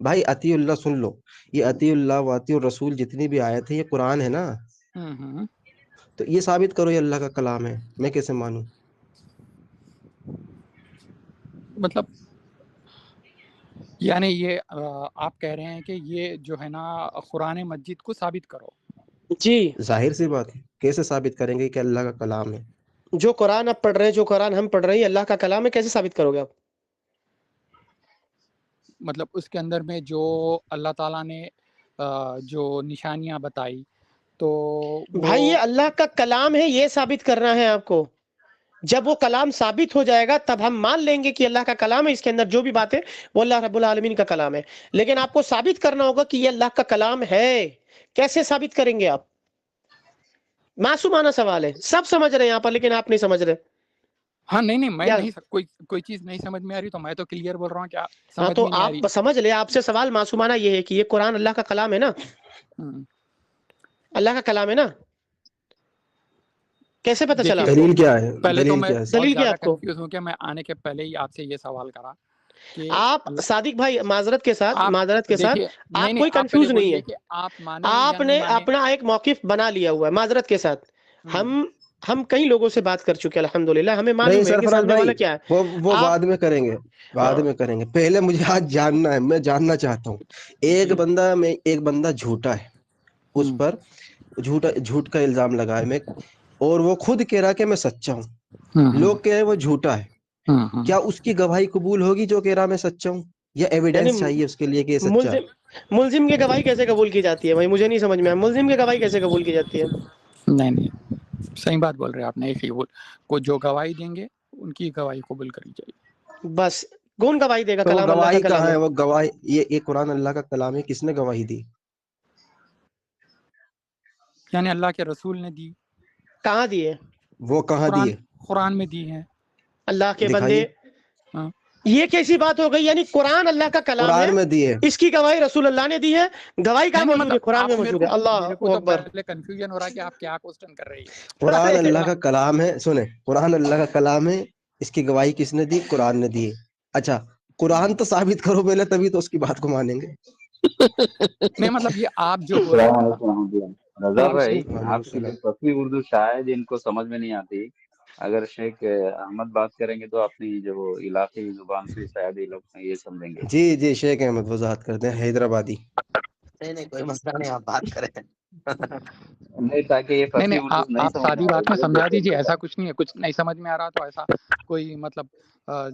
بھائی اطیع اللہ سن لو، یہ اطیع اللہ و اطیع الرسول جتنی بھی آیت ہے یہ قرآن ہے نا، تو یہ ثابت کرو یہ اللہ کا کلام ہے، میں کیسے مانوں؟ مطلب یعنی یہ آپ کہہ رہے ہیں کہ یہ جو ہے نا قرآن مجید کو ثابت کرو؟ جی ظاہر سی بات ہے، کیسے ثابت کریں گے کہ اللہ کا کلام ہے؟ جو قرآن آپ پڑھ رہے ہیں، جو قرآن ہم پڑھ رہے ہیں، اللہ کا کلام ہے، کیسے ثابت کرو گے آپ؟ مطلب اس کے اندر میں جو اللہ تعالیٰ نے جو نشانیاں بتائی تو بھائی یہ اللہ کا کلام ہے، یہ ثابت کرنا ہے آپ کو۔ جب وہ کلام ثابت ہو جائے گا تب ہم مان لیں گے کہ اللہ کا کلام ہے، اس کے اندر جو بھی باتیں وہ اللہ رب العالمین کا کلام ہے۔ لیکن آپ کو ثابت کرنا ہوگا کہ یہ اللہ کا کلام ہے۔ کیسے ثابت کریں گے آپ؟ معصومانہ سوال ہے، سب سمجھ رہے ہیں یہاں پر، لیکن آپ نہیں سمجھ رہے۔ ہاں نہیں میں کیا؟ نہیں کوئی چیز نہیں سمجھ میں آ رہی تو میں تو کلیئر بول رہا ہوں، کیا ہاں سمجھ تو میں نہیں آ رہی؟ آپ سمجھ لیں، آپ سے سوال معصومانہ یہ ہے کہ یہ قرآن اللہ کا کلام ہے نا، اللہ کا کلام ہے نا، کیسے پتہ چلا آپ کو؟ دلیل کیا ہے؟ پہلے تو دلیل میں کیا ہے؟ بہت دلیل کیا زیادہ آپ کو؟ کنفیوز ہوں کہ میں آنے کے پہلے ہی آپ سے یہ سوال کرا کہ آپ صادق بھائی معذرت کے ساتھ دیکھیے آپ نہیں کوئی آپ پہلے کنفیوز نہیں بولیے ہے، کہ آپ مانے یا آپ نہیں نے مانے۔ اپنا ایک موقف بنا لیا ہوا ہے معذرت کے ساتھ۔ ہم کئی لوگوں سے بات کر چکے الحمدللہ، ہمیں نہیں معلوم ہے کہ سرفراز سامنے بھائی، والا کیا ہے۔ وہ آپ بعد میں کریں گے، بعد میں کریں گے، پہلے مجھے آج جاننا ہے، میں جاننا چاہتا ہوں۔ ایک بندہ جھوٹا ہے، اس پر جھوٹ کا الزام لگا ہے میں، اور وہ خود کہہ رہا کہ میں سچا ہوں، لوگ کہہ رہے وہ جھوٹا ہے، کیا اس کی گواہی قبول ہوگی جو کہہ رہا میں سچا ہوں، یا یعنی ایویڈنس چاہیے اس کے لیے کہ یہ سچا ہے؟ ملزم کی گواہی کیسے قبول کی جاتی ہے بھائی؟ مجھے نہیں سمجھ میں آیا، ملزم کی گواہی کیسے قبول کی جاتی ہے؟ نہیں صحیح بات بول رہے ہیں آپ نے، کو جو گواہی دیں گے ان کی گواہی قبول کری جائے گی۔ بس کون گواہی دے گا؟ تو وہ کلام اللہ کا گواہی کلام کہاں ہے۔ ہے؟ وہ گواہی یہ قرآن اللہ کا کلام ہے، کس نے گواہی دی؟ یعنی اللہ کے رسول نے دی۔ کہاں دیے؟ وہ کہاں دیے؟ قرآن میں دی ہے۔ اللہ کے دکھائیے۔ بندے، یہ کیسی بات ہو گئی؟ یعنی قرآن اللہ کا کلام ہے، قرآن میں دیے، اس کی گواہی رسول اللہ نے دی ہے، گواہی کہاں نہیں موجود ہے؟ مطلب قرآن آپ میں میرے موجود ہے۔ کو اللہ تو اکبر۔ پہلے کنفیوژن ہو رہا ہے کہ آپ کیا کوسچن کر رہی ہے۔ قرآن اللہ کا کلام ہے، سنیں، قرآن اللہ کا کلام ہے، اس کی گواہی کس نے دی؟ قرآن نے دی ہے۔ اچھا قرآن تو ثابت کرو پہلے، تبھی تو اس کی بات کو مانیں گے۔ نہیں مطلب یہ آپ جو بول رہے السلام ہیں علیکم ورحمۃ اللہ۔ رضا بھائی، وعلیکم آپ کی جو السلام۔ فصلی اردو شاید ان کو سمجھ میں نہیں آتی، اگر شیخ احمد بات کریں گے تو اپنی جو علاقائی زبان سے شاید یہ لوگ یہ سمجھیں گے۔ جی شیخ احمد وضاحت کرتے ہیں، حیدرآبادی۔ نہیں کوئی مسئلہ نہیں، آپ بات کریں۔ نہیں، تاکہ یہ فصلی نہیں اردو نہیں آپ سمجھ میں سادی آ بات میں رہی ہے سمجھا جیسے ان دیجیے، کو ایسا کچھ نہیں ہے، کچھ نہیں سمجھ میں آ رہا تو ایسا کوئی مطلب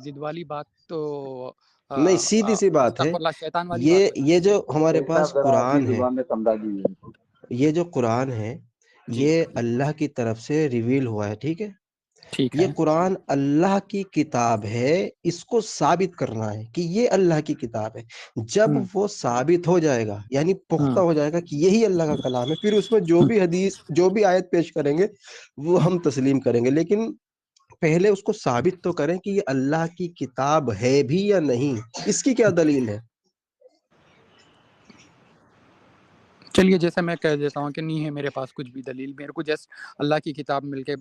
ضد والی بات تو نہیں سیدھی سی بات ہے، استغفر اللہ، شیطان والی بات تو نہیں یہ ہے۔ جو ہمارے شیخ پاس صاحب ذرا اپنی قرآن ہے، زبان میں سمجھا دیجیے ان کو۔ یہ جو قرآن ہے جی یہ اللہ کی طرف سے ریویل ہوا ہے، ٹھیک ہے؟ ٹھیک یہ ہے قرآن اللہ کی کتاب ہے، اس کو ثابت کرنا ہے کہ یہ اللہ کی کتاب ہے۔ جب وہ ثابت ہو جائے گا، یعنی پختہ ہو جائے گا کہ یہی اللہ کا کلام ہے، پھر اس میں جو بھی حدیث، جو بھی آیت پیش کریں گے وہ ہم تسلیم کریں گے، لیکن پہلے اس کو ثابت تو کریں کہ یہ اللہ کی کتاب ہے بھی یا نہیں، اس کی کیا دلیل ہے؟ چلیے جیسے میں کہہ دیتا ہوں کہ نہیں ہے میرے پاس کچھ بھی دلیل، میرے کو جسٹ اللہ کی کتاب مل کے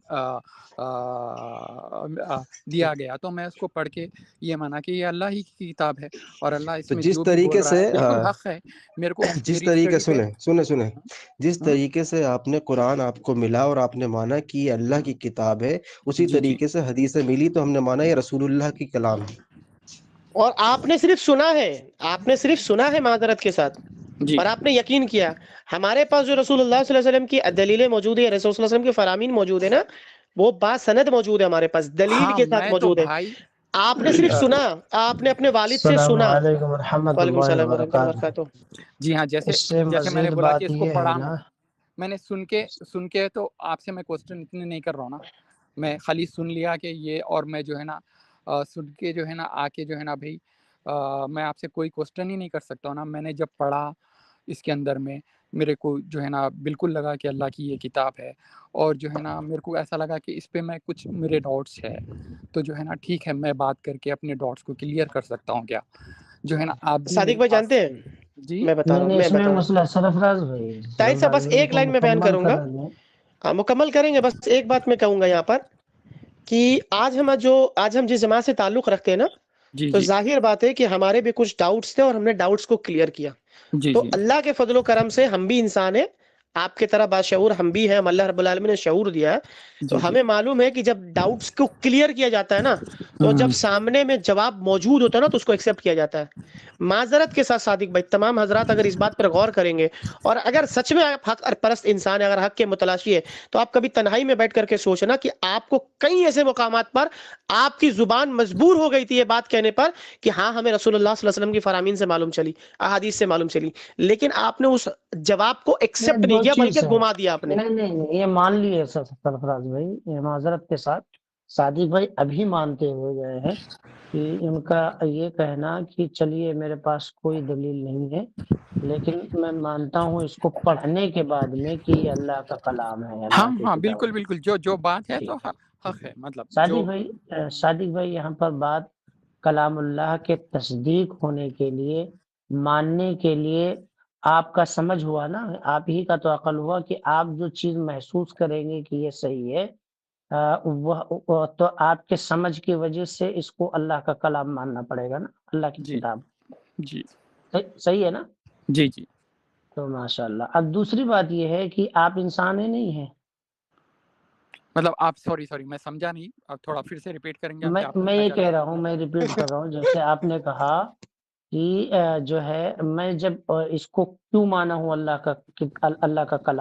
دیا گیا تو میں اس کو پڑھ کے یہ مانا کہ یہ اللہ ہی کی کتاب ہے، اور اللہ اس تو میں جس جو بھی بول طریقے رہا سے ہے بالکل حق ہے۔ میرے کو جس میری طریقے اسٹڈی پہ سنیں جس طریقے سے آپ نے قرآن آپ کو ملا اور آپ نے مانا کہ یہ اللہ کی کتاب ہے، اسی جی طریقے سے حدیثیں ملی تو ہم نے مانا یہ رسول اللہ کی کلام ہے۔ اور آپ نے صرف سنا ہے معذرت کے ساتھ، جی اور آپ نے یقین کیا۔ ہمارے پاس جو رسول اللہ صلی اللہ علیہ وسلم کی دلیلیں موجود ہے، رسول صلی اللہ علیہ وسلم کے فرامین موجود ہے نا، وہ سند موجود ہے ہمارے پاس، دلیل ہاں کے ساتھ میں تو موجود ہے۔ بھائی آپ نے صرف سنا، آپ نے اپنے والد سے السلام سنا۔ علیکم ورحمۃ وعلیکم اللہ السلام ورحمۃ اللہ وبرکاتہ۔ وبرکاتہ۔ جی ہاں، اس سے جیسے میں نے مزید بولا کہ بات اس کو یہ ہے پڑھا نا، میں نے سن کے تو آپ سے میں کوسچن اتنے نہیں کر رہا ہوں نا، میں خالی سن لیا کہ یہ، اور میں جو ہے نا سن کے جو ہے نا آ کے جو ہے نا بھائی میں آپ سے کوئی کوسچن ہی نہیں کر سکتا ہوں نا۔ میں نے جب پڑھا اس کے اندر میں میرے کو جو ہے نا بالکل لگا کہ اللہ کی یہ کتاب ہے، اور جو ہے نا میرے کو ایسا لگا کہ اس پہ میں کچھ میرے ڈاؤٹس ہے تو جو ہے نا ٹھیک ہے میں بات کر کے اپنے ڈاؤٹس کو کلیئر کر سکتا ہوں کیا، جو ہے نا آپ بھی صادق میرے بھائی پاس۔ جانتے ہیں، جی میں بتا رہا ہوں، نہیں میں اس میں بتا رہا مسئلہ ہوں سرفراز طاہر صاحب، بس ایک کو لائن میں بیان مکمل کروں گا، کر دیں۔ مکمل کریں گے۔ بس ایک بات میں کہوں گا یہاں پر کہ آج ہم جس جماعت سے تعلق رکھتے ہیں نا، جی تو جی ظاہر بات ہے کہ ہمارے بھی کچھ ڈاؤٹس تھے اور ہم نے ڈاؤٹس کو کلیئر کیا. جی تو جی اللہ کے فضل و کرم سے ہم بھی انسان ہیں، آپ کی طرح باشعور ہم بھی ہیں، ہم اللہ رب العالمین نے شعور دیا ہے. جی تو جی ہمیں معلوم ہے کہ جب ڈاؤٹس کو کلیئر کیا جاتا ہے نا، تو جب سامنے میں جواب موجود ہوتا ہے نا تو اس کو ایکسیپٹ کیا جاتا ہے. معذرت کے ساتھ صادق بھائی، تمام حضرات اگر اس بات پر غور کریں گے اور اگر سچ میں آپ حق پرست انسان ہے، اگر حق کے متلاشی ہے، تو آپ کبھی تنہائی میں بیٹھ کر کے سوچنا کہ آپ کو کئی ایسے مقامات پر آپ کی زبان مجبور ہو گئی تھی یہ بات کہنے پر کہ ہاں ہمیں رسول اللہ صلی اللہ علیہ وسلم کی فرامین سے معلوم چلی، احادیث سے معلوم چلی، لیکن آپ نے اس جواب کو ایکسیپٹ نہیں دو کیا چیز بلکہ ہے. گھما دیا آپ نے. نہیں یہ مان لیے سرفراز بھائی، یہ معذرت کے ساتھ صادق بھائی ابھی مانتے ہوئے گئے ہیں کہ ان کا یہ کہنا کہ چلیے میرے پاس کوئی دلیل نہیں ہے، لیکن میں مانتا ہوں اس کو پڑھنے کے بعد میں کہ یہ اللہ کا کلام ہے، اللہ ہاں کی ہاں کتاب بالکل ہے. بالکل، جو بات ہے تو ٹھیک ہے. حق ہے، مطلب جو صادق بھائی یہاں پر بات کلام اللہ کے تصدیق ہونے کے لیے، ماننے کے لیے آپ کا سمجھ ہوا نا، آپ ہی کا تو عقل ہوا کہ آپ جو چیز محسوس کریں گے کہ یہ صحیح ہے، وہ تو آپ کے سمجھ کی وجہ سے اس کو اللہ کا کلام ماننا پڑے گا نا، اللہ کی جی کتاب. جی صحیح ہے نا؟ جی جی تو ماشاء اللہ. اب دوسری بات یہ ہے کہ آپ انسان ہی نہیں ہیں. مطلب آپ سوری میں سمجھا نہیں، آپ تھوڑا پھر سے ریپیٹ کریں گے، آپ کیا میں پوچھنا یہ چاہتے کہہ ہیں؟ رہا ہوں، میں ریپیٹ کر رہا ہوں، جیسے آپ نے کہا کہ جو ہے میں جب اس کو کیوں مانا ہوں اللہ کا کلام